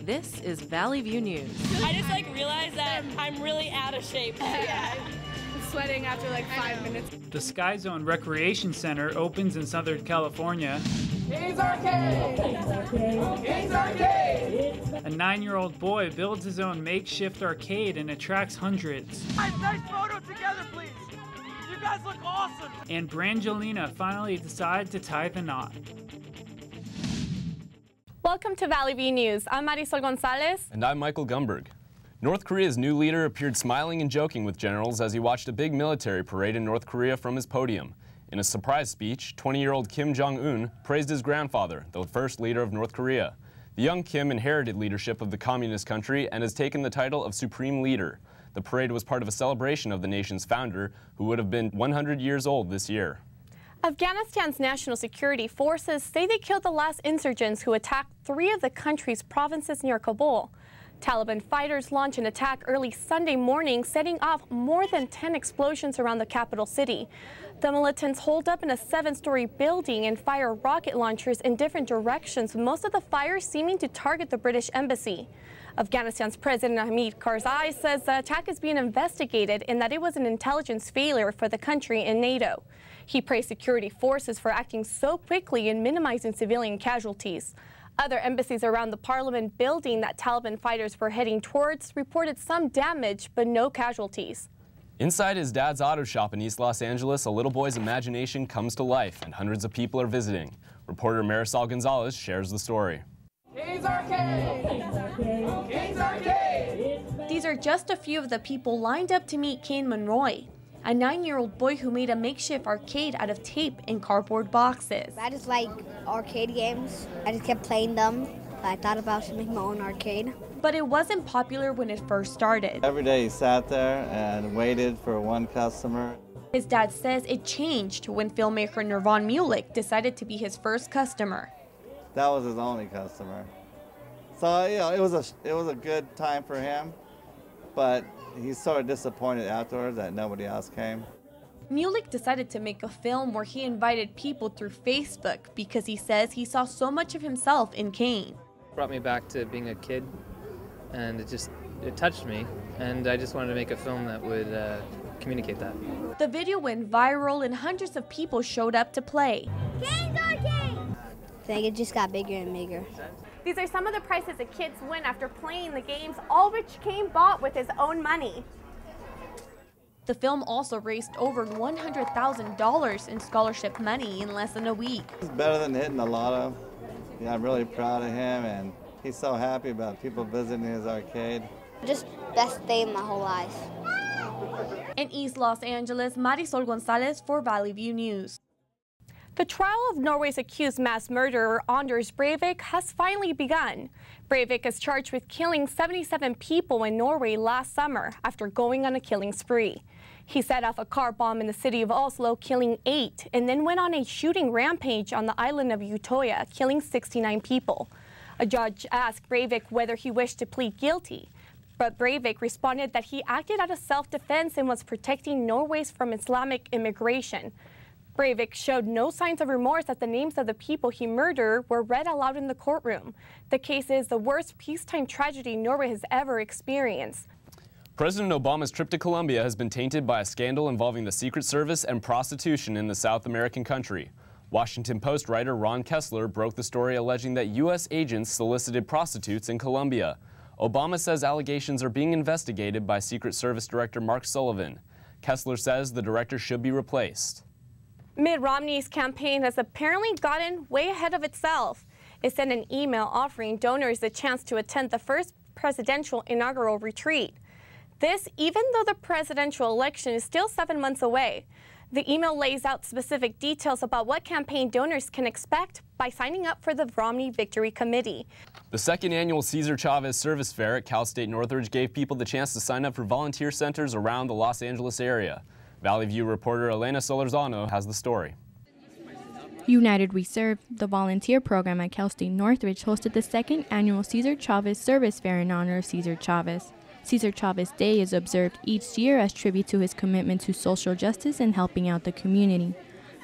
This is Valley View News. I just realized that I'm really out of shape. Yeah, I'm sweating after 5 minutes. The Sky Zone Recreation Center opens in Southern California. King's Arcade! King's Arcade! A 9-year-old boy builds his own makeshift arcade and attracts hundreds. Nice photo together, please. You guys look awesome. And Brangelina finally decides to tie the knot. Welcome to Valley View News. I'm Marisol Gonzalez. And I'm Michael Gumberg. North Korea's new leader appeared smiling and joking with generals as he watched a big military parade in North Korea from his podium. In a surprise speech, 20-year-old Kim Jong-un praised his grandfather, the first leader of North Korea. The young Kim inherited leadership of the communist country and has taken the title of Supreme Leader. The parade was part of a celebration of the nation's founder, who would have been 100 years old this year. Afghanistan's national security forces say they killed the last insurgents who attacked 3 of the country's provinces near Kabul. Taliban fighters launched an attack early Sunday morning, setting off more than 10 explosions around the capital city. The militants holed up in a 7-story building and fire rocket launchers in different directions, most of the fires seeming to target the British embassy. Afghanistan's President Hamid Karzai says the attack is being investigated and that it was an intelligence failure for the country and NATO. He praised security forces for acting so quickly and minimizing civilian casualties. Other embassies around the parliament building that Taliban fighters were heading towards reported some damage but no casualties. Inside his dad's auto shop in East Los Angeles, a little boy's imagination comes to life and hundreds of people are visiting. Reporter Marisol Gonzalez shares the story. King's Arcade! King's Arcade! These are just a few of the people lined up to meet Kane Monroy, a 9-year-old boy who made a makeshift arcade out of tape and cardboard boxes. I just like arcade games. I just kept playing them. I thought about making my own arcade. But it wasn't popular when it first started. Every day he sat there and waited for one customer. His dad says it changed when filmmaker Nervan Mulick decided to be his first customer. That was his only customer. So it was a good time for him, but he's sort of disappointed afterwards that nobody else came. Mulick decided to make a film where he invited people through Facebook because he says he saw so much of himself in Kane. Brought me back to being a kid, and it touched me, and I just wanted to make a film that would communicate that. The video went viral and hundreds of people showed up to play. King's Arcade! I think it just got bigger and bigger. These are some of the prizes the kids win after playing the games, all which Kane bought with his own money. The film also raised over $100,000 in scholarship money in less than a week. It's better than hitting the lotto. Yeah, I'm really proud of him, and he's so happy about people visiting his arcade. Just best day of my whole life. In East Los Angeles, Marisol Gonzalez for Valley View News. The trial of Norway's accused mass murderer Anders Breivik has finally begun. Breivik is charged with killing 77 people in Norway last summer after going on a killing spree. He set off a car bomb in the city of Oslo, killing 8, and then went on a shooting rampage on the island of Utøya, killing 69 people. A judge asked Breivik whether he wished to plead guilty, but Breivik responded that he acted out of self-defense and was protecting Norway from Islamic immigration. Breivik showed no signs of remorse as the names of the people he murdered were read aloud in the courtroom. The case is the worst peacetime tragedy Norway has ever experienced. President Obama's trip to Colombia has been tainted by a scandal involving the Secret Service and prostitution in the South American country. Washington Post writer Ron Kessler broke the story alleging that U.S. agents solicited prostitutes in Colombia. Obama says allegations are being investigated by Secret Service Director Mark Sullivan. Kessler says the director should be replaced. Mitt Romney's campaign has apparently gotten way ahead of itself. It sent an email offering donors the chance to attend the first presidential inaugural retreat. This, even though the presidential election is still 7 months away. The email lays out specific details about what campaign donors can expect by signing up for the Romney Victory Committee. The second annual Cesar Chavez Service Fair at Cal State Northridge gave people the chance to sign up for volunteer centers around the Los Angeles area. Valley View reporter Elena Solorzano has the story. United We Serve, the volunteer program at Cal State Northridge, hosted the second annual Cesar Chavez Service Fair in honor of Cesar Chavez. Cesar Chavez Day is observed each year as tribute to his commitment to social justice and helping out the community.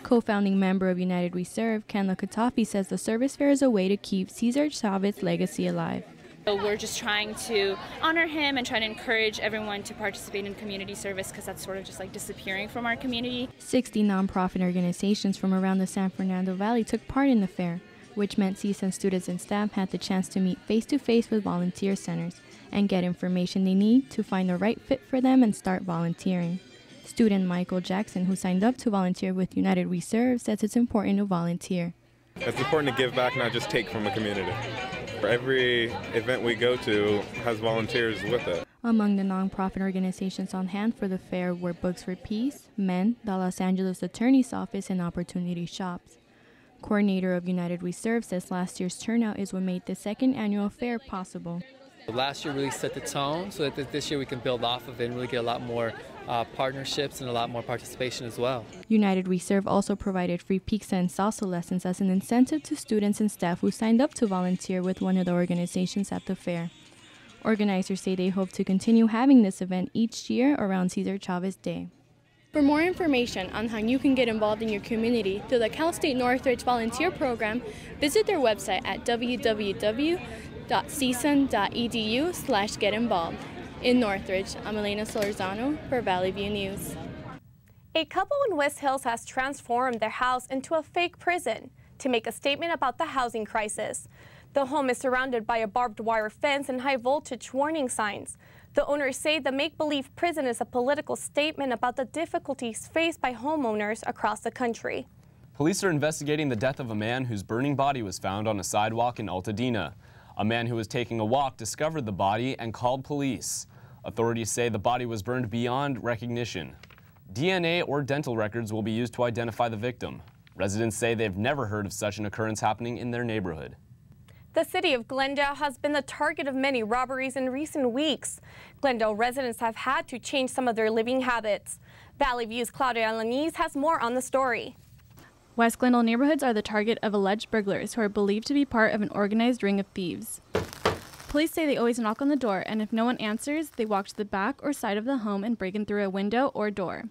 Co-founding member of United We Serve, Kenla Katafi, says the service fair is a way to keep Cesar Chavez's legacy alive. So we're just trying to honor him and trying to encourage everyone to participate in community service because that's sort of just like disappearing from our community. 60 nonprofit organizations from around the San Fernando Valley took part in the fair, which meant CSUN students and staff had the chance to meet face-to-face with volunteer centers and get information they need to find the right fit for them and start volunteering. Student Michael Jackson, who signed up to volunteer with United We Serve, says it's important to volunteer. It's important to give back, not just take from a community. For every event we go to has volunteers with it. Among the nonprofit organizations on hand for the fair were Books for Peace, MEN, the Los Angeles Attorney's Office, and Opportunity Shops. Coordinator of United We Serve says last year's turnout is what made the second annual fair possible. Last year really set the tone so that this year we can build off of it and really get a lot more partnerships and a lot more participation as well. United We Serve also provided free pizza and salsa lessons as an incentive to students and staff who signed up to volunteer with one of the organizations at the fair. Organizers say they hope to continue having this event each year around Cesar Chavez Day. For more information on how you can get involved in your community through the Cal State Northridge Volunteer Program, visit their website at www.csun.edu/getinvolved. In Northridge, I'm Elena Solorzano for Valley View News. A couple in West Hills has transformed their house into a fake prison to make a statement about the housing crisis. The home is surrounded by a barbed wire fence and high voltage warning signs. The owners say the make-believe prison is a political statement about the difficulties faced by homeowners across the country. Police are investigating the death of a man whose burning body was found on a sidewalk in Altadena. A man who was taking a walk discovered the body and called police. Authorities say the body was burned beyond recognition. DNA or dental records will be used to identify the victim. Residents say they've never heard of such an occurrence happening in their neighborhood. The city of Glendale has been the target of many robberies in recent weeks. Glendale residents have had to change some of their living habits. Valley View's Claudia Alaniz has more on the story. West Glendale neighborhoods are the target of alleged burglars who are believed to be part of an organized ring of thieves. Police say they always knock on the door, and if no one answers, they walk to the back or side of the home and break in through a window or door.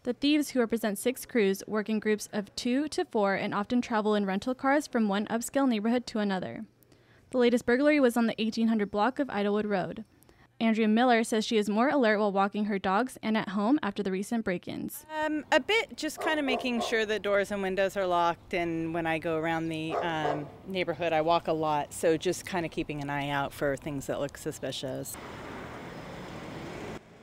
The thieves, who represent 6 crews, work in groups of 2 to 4 and often travel in rental cars from one upscale neighborhood to another. The latest burglary was on the 1800 block of Idlewood Road. Andrea Miller says she is more alert while walking her dogs and at home after the recent break-ins. A bit, just kind of making sure the doors and windows are locked, and when I go around the neighborhood I walk a lot, so just kind of keeping an eye out for things that look suspicious.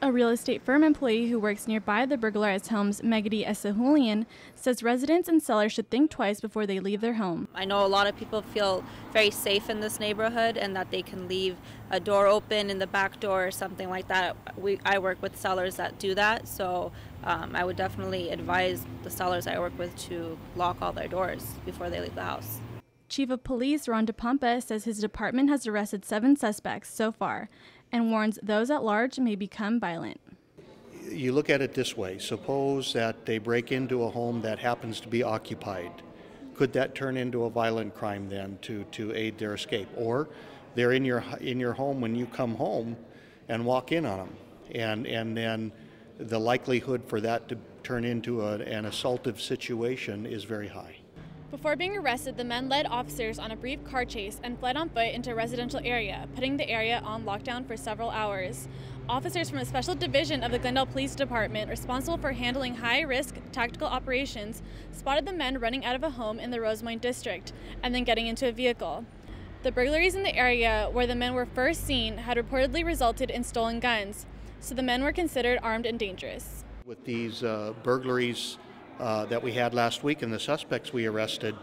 A real estate firm employee who works nearby the burglarized homes, Megadi Esahulian, says residents and sellers should think twice before they leave their home. I know a lot of people feel very safe in this neighborhood and that they can leave a door open in the back door or something like that. I work with sellers that do that, so I would definitely advise the sellers I work with to lock all their doors before they leave the house. Chief of Police Ron DePompa says his department has arrested 7 suspects so far and warns those at large may become violent. You look at it this way. Suppose that they break into a home that happens to be occupied. Could that turn into a violent crime then to aid their escape? Or they're in your home when you come home and walk in on them. And then the likelihood for that to turn into an assaultive situation is very high. Before being arrested, the men led officers on a brief car chase and fled on foot into a residential area, putting the area on lockdown for several hours. Officers from a special division of the Glendale Police Department responsible for handling high-risk tactical operations spotted the men running out of a home in the Rosemoyne district and then getting into a vehicle. The burglaries in the area where the men were first seen had reportedly resulted in stolen guns, so the men were considered armed and dangerous. With these burglaries that we had last week and the suspects we arrested,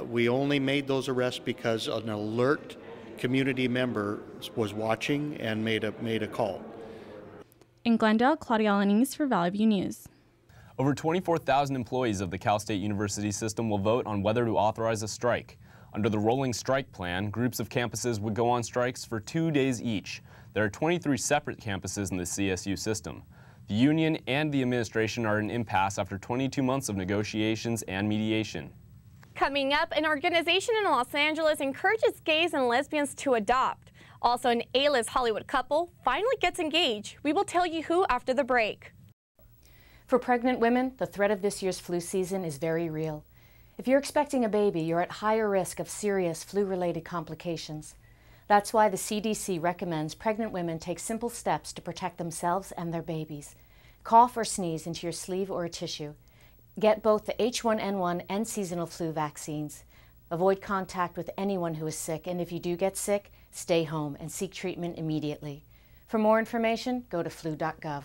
we only made those arrests because an alert community member was watching and made a call. In Glendale, Claudia Alaniz for Valley View News. Over 24,000 employees of the Cal State University system will vote on whether to authorize a strike. Under the rolling strike plan, groups of campuses would go on strikes for 2 days each. There are 23 separate campuses in the CSU system. The union and the administration are in impasse after 22 months of negotiations and mediation. Coming up, an organization in Los Angeles encourages gays and lesbians to adopt. Also, an A-list Hollywood couple finally gets engaged. We will tell you who after the break. For pregnant women, the threat of this year's flu season is very real. If you're expecting a baby, you're at higher risk of serious flu-related complications. That's why the CDC recommends pregnant women take simple steps to protect themselves and their babies. Cough or sneeze into your sleeve or a tissue. Get both the H1N1 and seasonal flu vaccines. Avoid contact with anyone who is sick, and if you do get sick, stay home and seek treatment immediately. For more information, go to flu.gov.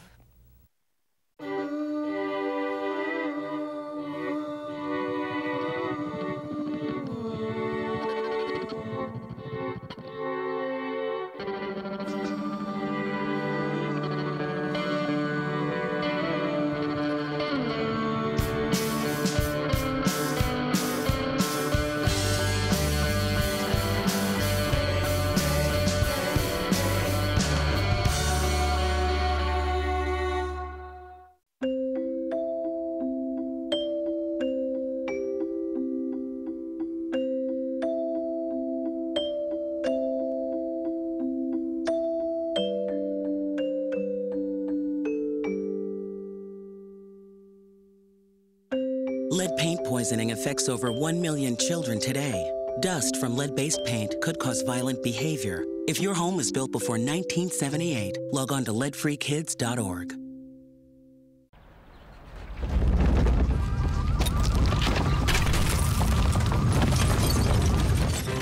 Lead paint poisoning affects over 1 million children today. Dust from lead-based paint could cause violent behavior. If your home was built before 1978, log on to leadfreekids.org.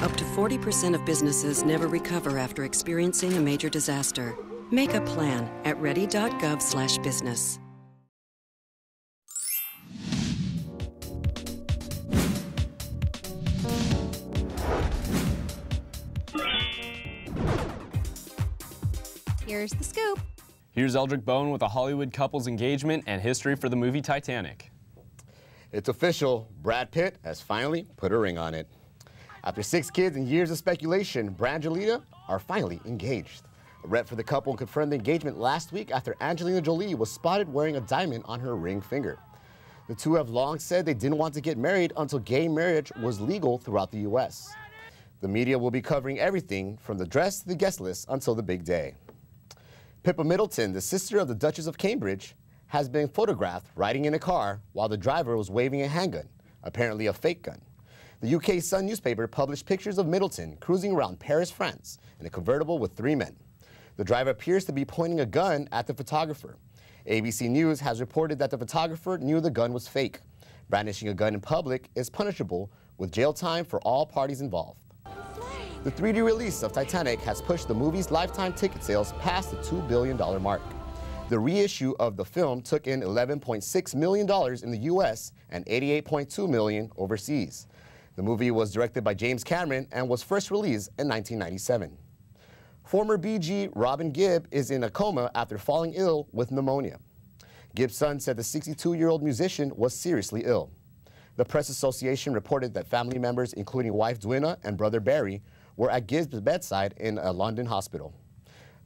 Up to 40% of businesses never recover after experiencing a major disaster. Make a plan at ready.gov/business. Here's the scoop. Here's Eldrick Bowen with a Hollywood couple's engagement and history for the movie Titanic. It's official. Brad Pitt has finally put a ring on it. After 6 kids and years of speculation, Brad and Angelina are finally engaged. A rep for the couple confirmed the engagement last week after Angelina Jolie was spotted wearing a diamond on her ring finger. The two have long said they didn't want to get married until gay marriage was legal throughout the U.S. The media will be covering everything from the dress to the guest list until the big day. Pippa Middleton, the sister of the Duchess of Cambridge, has been photographed riding in a car while the driver was waving a handgun, apparently a fake gun. The UK Sun newspaper published pictures of Middleton cruising around Paris, France, in a convertible with 3 men. The driver appears to be pointing a gun at the photographer. ABC News has reported that the photographer knew the gun was fake. Brandishing a gun in public is punishable with jail time for all parties involved. The 3D release of Titanic has pushed the movie's lifetime ticket sales past the $2 billion mark. The reissue of the film took in $11.6 million in the U.S. and $88.2 million overseas. The movie was directed by James Cameron and was first released in 1997. Former BG Robin Gibb is in a coma after falling ill with pneumonia. Gibb's son said the 62-year-old musician was seriously ill. The Press Association reported that family members, including wife Dwina and brother Barry, were at Gibb's bedside in a London hospital.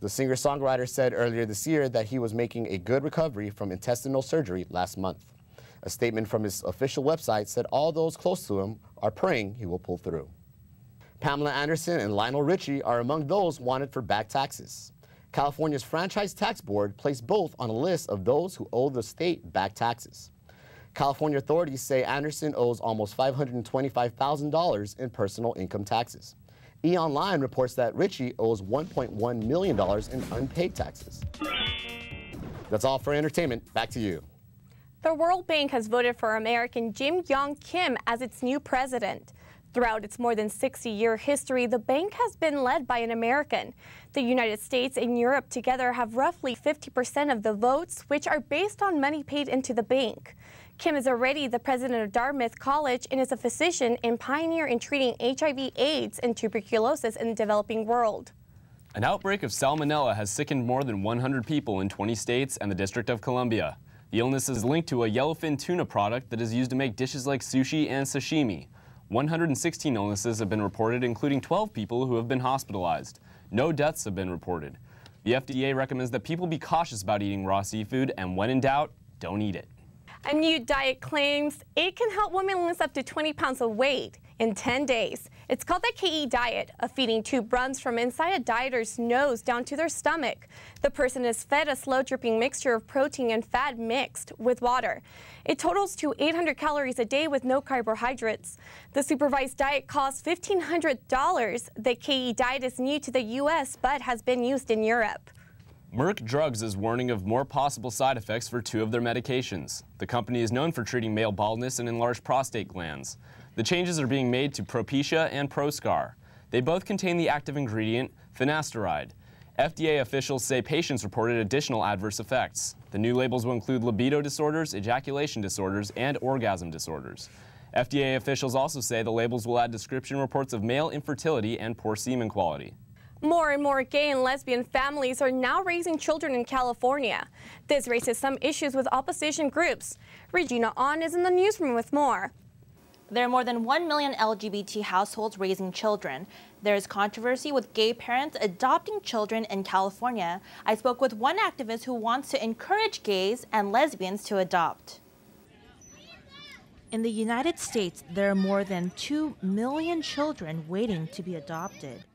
The singer-songwriter said earlier this year that he was making a good recovery from intestinal surgery last month. A statement from his official website said all those close to him are praying he will pull through. Pamela Anderson and Lionel Richie are among those wanted for back taxes. California's Franchise Tax Board placed both on a list of those who owe the state back taxes. California authorities say Anderson owes almost $525,000 in personal income taxes. E-Online reports that Richie owes $1.1 million in unpaid taxes. That's all for entertainment. Back to you. The World Bank has voted for American Jim Yong Kim as its new president. Throughout its more than 60-year history, the bank has been led by an American. The United States and Europe together have roughly 50% of the votes, which are based on money paid into the bank. Kim is already the president of Dartmouth College and is a physician and pioneer in treating HIV, AIDS, and tuberculosis in the developing world. An outbreak of salmonella has sickened more than 100 people in 20 states and the District of Columbia. The illness is linked to a yellowfin tuna product that is used to make dishes like sushi and sashimi. 116 illnesses have been reported, including 12 people who have been hospitalized. No deaths have been reported. The FDA recommends that people be cautious about eating raw seafood, and when in doubt, don't eat it. A new diet claims it can help women lose up to 20 pounds of weight in 10 days. It's called the KE diet. A feeding tube runs from inside a dieter's nose down to their stomach. The person is fed a slow-dripping mixture of protein and fat mixed with water. It totals to 800 calories a day with no carbohydrates. The supervised diet costs $1,500. The KE diet is new to the U.S. but has been used in Europe. Merck Drugs is warning of more possible side effects for 2 of their medications. The company is known for treating male baldness and enlarged prostate glands. The changes are being made to Propecia and Proscar. They both contain the active ingredient finasteride. FDA officials say patients reported additional adverse effects. The new labels will include libido disorders, ejaculation disorders, and orgasm disorders. FDA officials also say the labels will add description reports of male infertility and poor semen quality. More and more gay and lesbian families are now raising children in California. This raises some issues with opposition groups. Regina On is in the newsroom with more. There are more than 1 million LGBT households raising children. There is controversy with gay parents adopting children in California. I spoke with one activist who wants to encourage gays and lesbians to adopt. In the United States, there are more than 2 million children waiting to be adopted.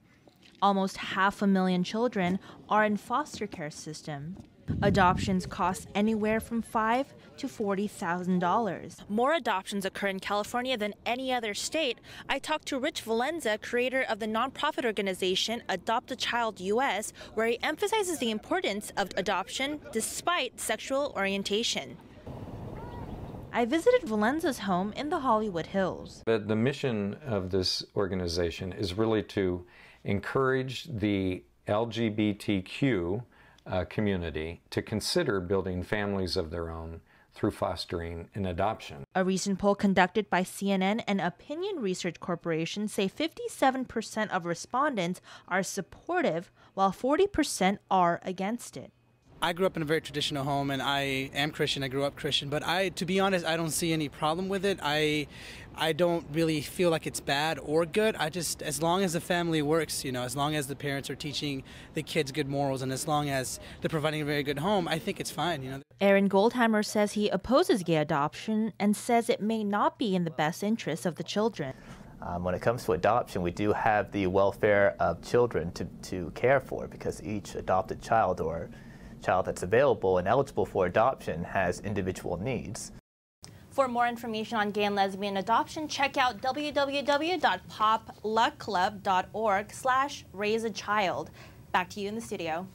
Almost 500,000 children are in foster care system. Adoptions cost anywhere from $5,000 to $40,000. More adoptions occur in California than any other state. I talked to Rich Valenza, creator of the nonprofit organization Adopt a Child US, where he emphasizes the importance of adoption despite sexual orientation. I visited Valenza's home in the Hollywood Hills. The mission of this organization is really to encourage the LGBTQ community to consider building families of their own through fostering and adoption. A recent poll conducted by CNN and Opinion Research Corporation say 57% of respondents are supportive, while 40% are against it. I grew up in a very traditional home, and I am Christian. I grew up Christian, but to be honest, I don't see any problem with it. I don't really feel like it's bad or good. As long as the family works, as long as the parents are teaching the kids good morals, and as long as they're providing a very good home, I think it's fine, Aaron Goldhammer says he opposes gay adoption and says it may not be in the best interest of the children. When it comes to adoption, we do have the welfare of children to care for, because each adopted child or child that's available and eligible for adoption has individual needs. For more information on gay and lesbian adoption, check out www.popluckclub.org/raiseachild. Back to you in the studio.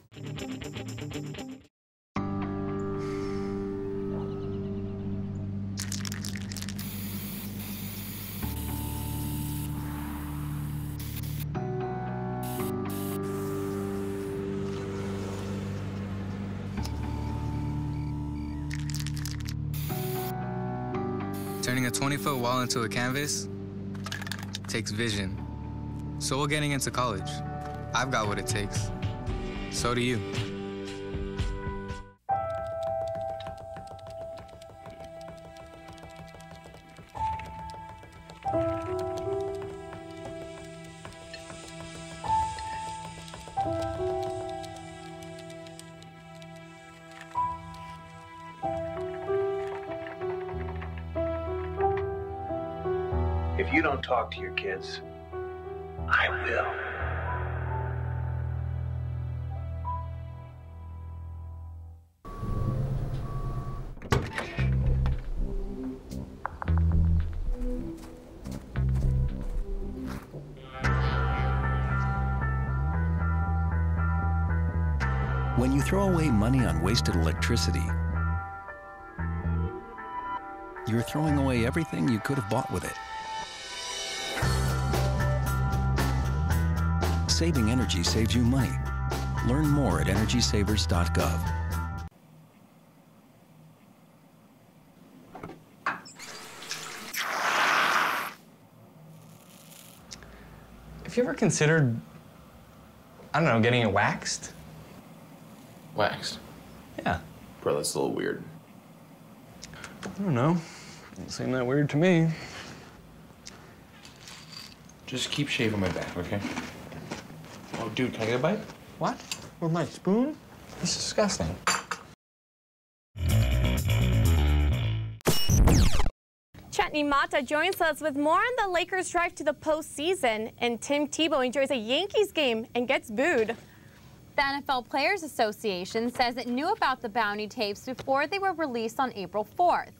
Turning a 20-foot wall into a canvas takes vision. So will getting into college. I've got what it takes. So do you. If you don't talk to your kids, I will. When you throw away money on wasted electricity, you're throwing away everything you could have bought with it. Saving energy saves you money. Learn more at energysavers.gov. Have you ever considered, I don't know, getting it waxed? Waxed? Yeah. Bro, that's a little weird. I don't know. Doesn't seem that weird to me. Just keep shaving my back, okay? Oh, dude, can I get a bite? What? With my spoon? This is disgusting. Chat Courtney Mata joins us with more on the Lakers' drive to the postseason, and Tim Tebow enjoys a Yankees game and gets booed. The NFL Players Association says it knew about the bounty tapes before they were released on April 4th.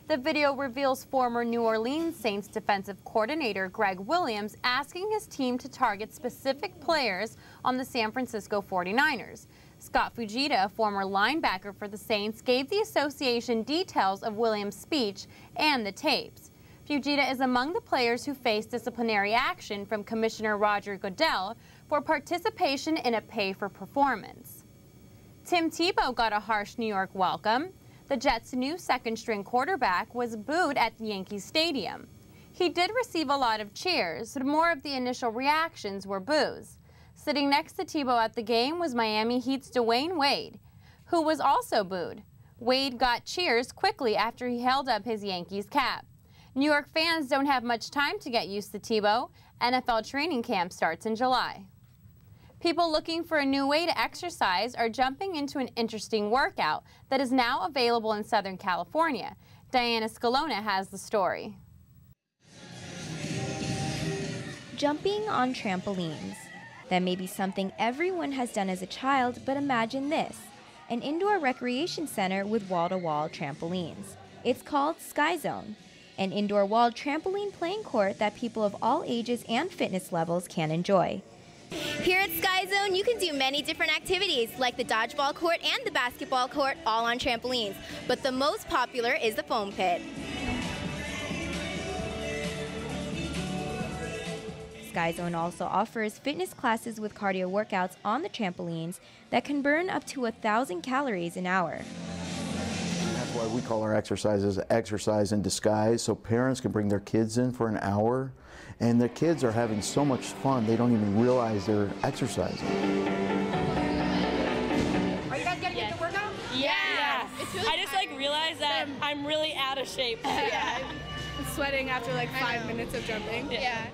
The video reveals former New Orleans Saints defensive coordinator Greg Williams asking his team to target specific players on the San Francisco 49ers. Scott Fujita, a former linebacker for the Saints, gave the association details of Williams' speech and the tapes. Fujita is among the players who faced disciplinary action from Commissioner Roger Goodell for participation in a pay-for-performance. Tim Tebow got a harsh New York welcome. The Jets' new second-string quarterback was booed at Yankee Stadium. He did receive a lot of cheers, but more of the initial reactions were boos. Sitting next to Tebow at the game was Miami Heat's Dwayne Wade, who was also booed. Wade got cheers quickly after he held up his Yankees cap. New York fans don't have much time to get used to Tebow. NFL training camp starts in July. People looking for a new way to exercise are jumping into an interesting workout that is now available in Southern California. Diana Scalona has the story. Jumping on trampolines. That may be something everyone has done as a child, but imagine this, an indoor recreation center with wall-to-wall trampolines. It's called Sky Zone, an indoor walled trampoline playing court that people of all ages and fitness levels can enjoy. Here at Sky Zone, you can do many different activities, like the dodgeball court and the basketball court, all on trampolines. But the most popular is the foam pit. Sky Zone also offers fitness classes with cardio workouts on the trampolines that can burn up to 1,000 calories an hour. That's why we call our exercises exercise in disguise, so parents can bring their kids in for an hour, and the kids are having so much fun they don't even realize they're exercising. Are you guys getting into workout? Yeah. Really I just realized that I'm really out of shape. Yeah, I'm sweating after 5 minutes of jumping. Yeah.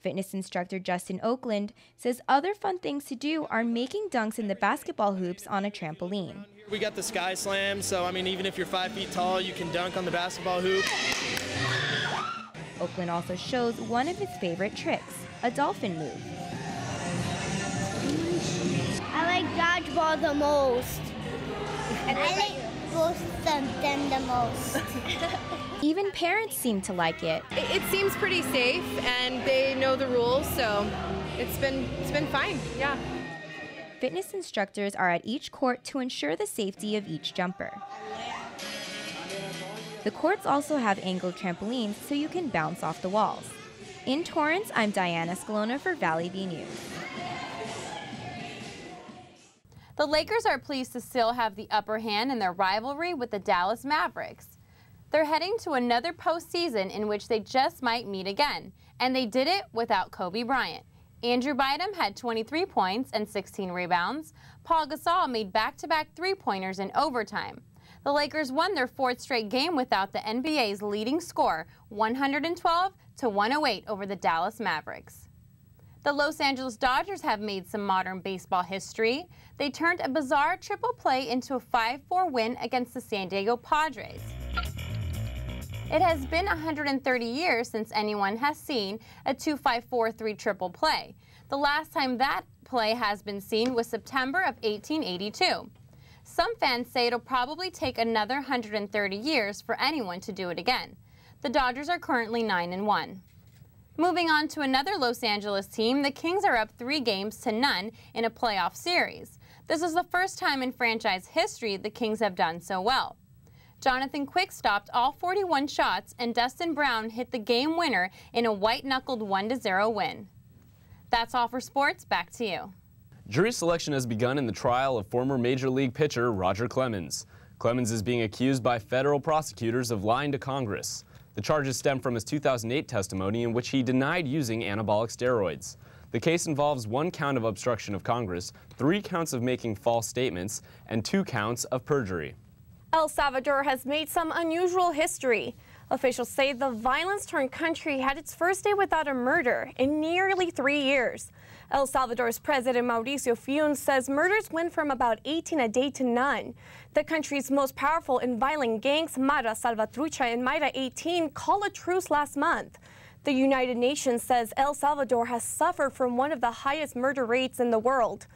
Fitness instructor Justin Oakland says other fun things to do are making dunks in the basketball hoops on a trampoline. We got the Sky Slam, so even if you're 5 feet tall, you can dunk on the basketball hoop. Oakland also shows one of his favorite tricks, a dolphin move. I like dodgeball the most. And I like both of them the most. Even parents seem to like it. It seems pretty safe, and they know the rules, so it's been fine. Yeah. Fitness instructors are at each court to ensure the safety of each jumper. The courts also have angled trampolines so you can bounce off the walls. In Torrance, I'm Diana Scalona for Valley View News. The Lakers are pleased to still have the upper hand in their rivalry with the Dallas Mavericks. They're heading to another postseason in which they just might meet again, and they did it without Kobe Bryant. Andrew Bynum had 23 points and 16 rebounds. Paul Gasol made back-to-back three-pointers in overtime. The Lakers won their fourth straight game without the NBA's leading score, 112-108 over the Dallas Mavericks. The Los Angeles Dodgers have made some modern baseball history. They turned a bizarre triple play into a 5-4 win against the San Diego Padres. It has been 130 years since anyone has seen a 2-5-4-3 triple play. The last time that play has been seen was September of 1882. Some fans say it'll probably take another 130 years for anyone to do it again. The Dodgers are currently 9-1. Moving on to another Los Angeles team, the Kings are up 3-0 in a playoff series. This is the first time in franchise history the Kings have done so well. Jonathan Quick stopped all 41 shots, and Dustin Brown hit the game winner in a white-knuckled 1-0 win. That's all for sports. Back to you. Jury selection has begun in the trial of former Major League pitcher Roger Clemens. Clemens is being accused by federal prosecutors of lying to Congress. The charges stem from his 2008 testimony in which he denied using anabolic steroids. The case involves 1 count of obstruction of Congress, 3 counts of making false statements, and 2 counts of perjury. El Salvador has made some unusual history. Officials say the violence-torn country had its first day without a murder in nearly 3 years. El Salvador's President Mauricio Funes says murders went from about 18 a day to none. The country's most powerful and violent gangs, Mara Salvatrucha and Mayra 18, called a truce last month. The United Nations says El Salvador has suffered from one of the highest murder rates in the world.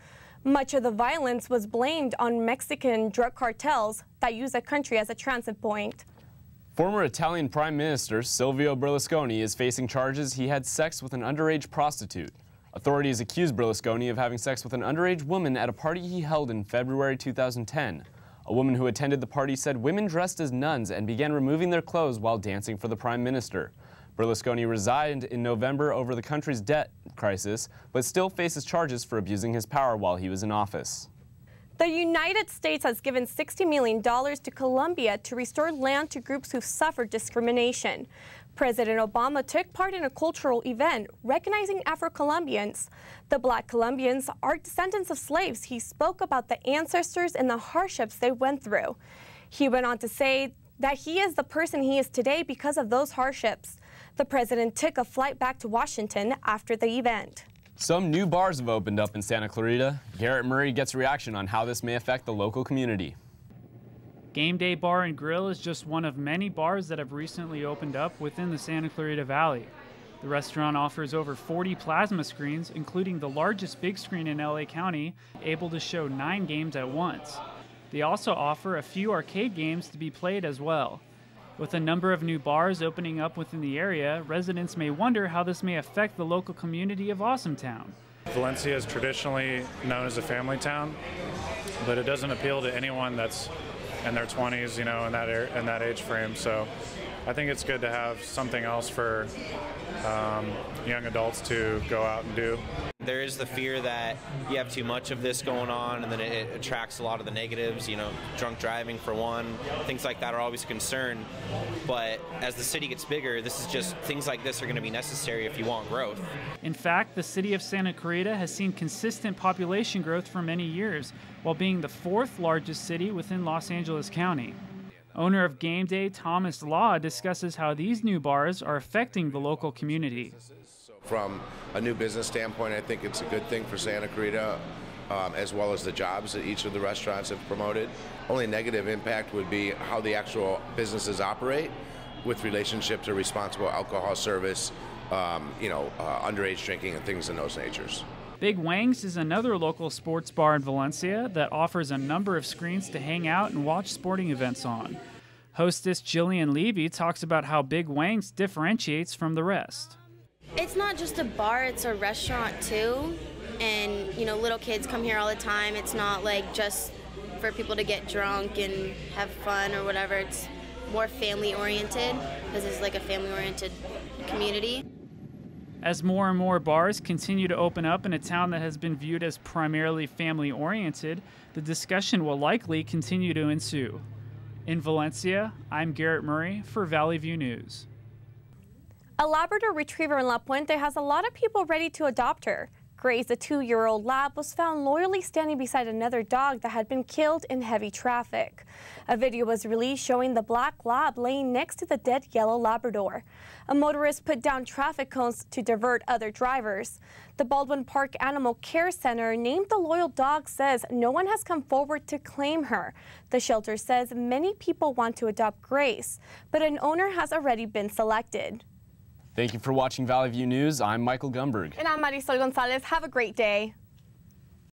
Much of the violence was blamed on Mexican drug cartels that use the country as a transit point. Former Italian Prime Minister Silvio Berlusconi is facing charges he had sex with an underage prostitute. Authorities accused Berlusconi of having sex with an underage woman at a party he held in February 2010. A woman who attended the party said women dressed as nuns and began removing their clothes while dancing for the prime minister. Berlusconi resigned in November over the country's debt crisis, but still faces charges for abusing his power while he was in office. The United States has given $60 million to Colombia to restore land to groups who've suffered discrimination. President Obama took part in a cultural event recognizing Afro-Colombians. The Black Colombians are descendants of slaves. He spoke about the ancestors and the hardships they went through. He went on to say that he is the person he is today because of those hardships. The president took a flight back to Washington after the event. Some new bars have opened up in Santa Clarita. Garrett Murray gets a reaction on how this may affect the local community. Game Day Bar and Grill is just one of many bars that have recently opened up within the Santa Clarita Valley. The restaurant offers over 40 plasma screens, including the largest big screen in LA County, able to show 9 games at once. They also offer a few arcade games to be played as well. With a number of new bars opening up within the area, residents may wonder how this may affect the local community of Awesometown. Valencia is traditionally known as a family town, but it doesn't appeal to anyone that's in their 20s, you know, in that age frame. So I think it's good to have something else for young adults to go out and do. There is the fear that you have too much of this going on and then it attracts a lot of the negatives, you know, drunk driving for one, things like that are always a concern. But as the city gets bigger, things like this are going to be necessary if you want growth. In fact, the city of Santa Clarita has seen consistent population growth for many years, while being the 4th largest city within Los Angeles County. Owner of Game Day, Thomas Law, discusses how these new bars are affecting the local community. From a new business standpoint, I think it's a good thing for Santa Clarita, as well as the jobs that each of the restaurants have promoted. Only negative impact would be how the actual businesses operate with relationship to responsible alcohol service, underage drinking and things in those natures. Big Wang's is another local sports bar in Valencia that offers a number of screens to hang out and watch sporting events on. Hostess Jillian Levy talks about how Big Wang's differentiates from the rest. It's not just a bar, it's a restaurant too. And, you know, little kids come here all the time. It's not like just for people to get drunk and have fun or whatever. It's more family oriented because it's like a family oriented community. As more and more bars continue to open up in a town that has been viewed as primarily family-oriented, the discussion will likely continue to ensue. In Valencia, I'm Garrett Murray for Valley View News. A Labrador Retriever in La Puente has a lot of people ready to adopt her. Grace, a 2-year-old lab, was found loyally standing beside another dog that had been killed in heavy traffic. A video was released showing the black lab laying next to the dead yellow Labrador. A motorist put down traffic cones to divert other drivers. The Baldwin Park Animal Care Center named the loyal dog says no one has come forward to claim her. The shelter says many people want to adopt Grace, but an owner has already been selected. Thank you for watching Valley View News. I'm Michael Gumberg. And I'm Marisol Gonzalez. Have a great day.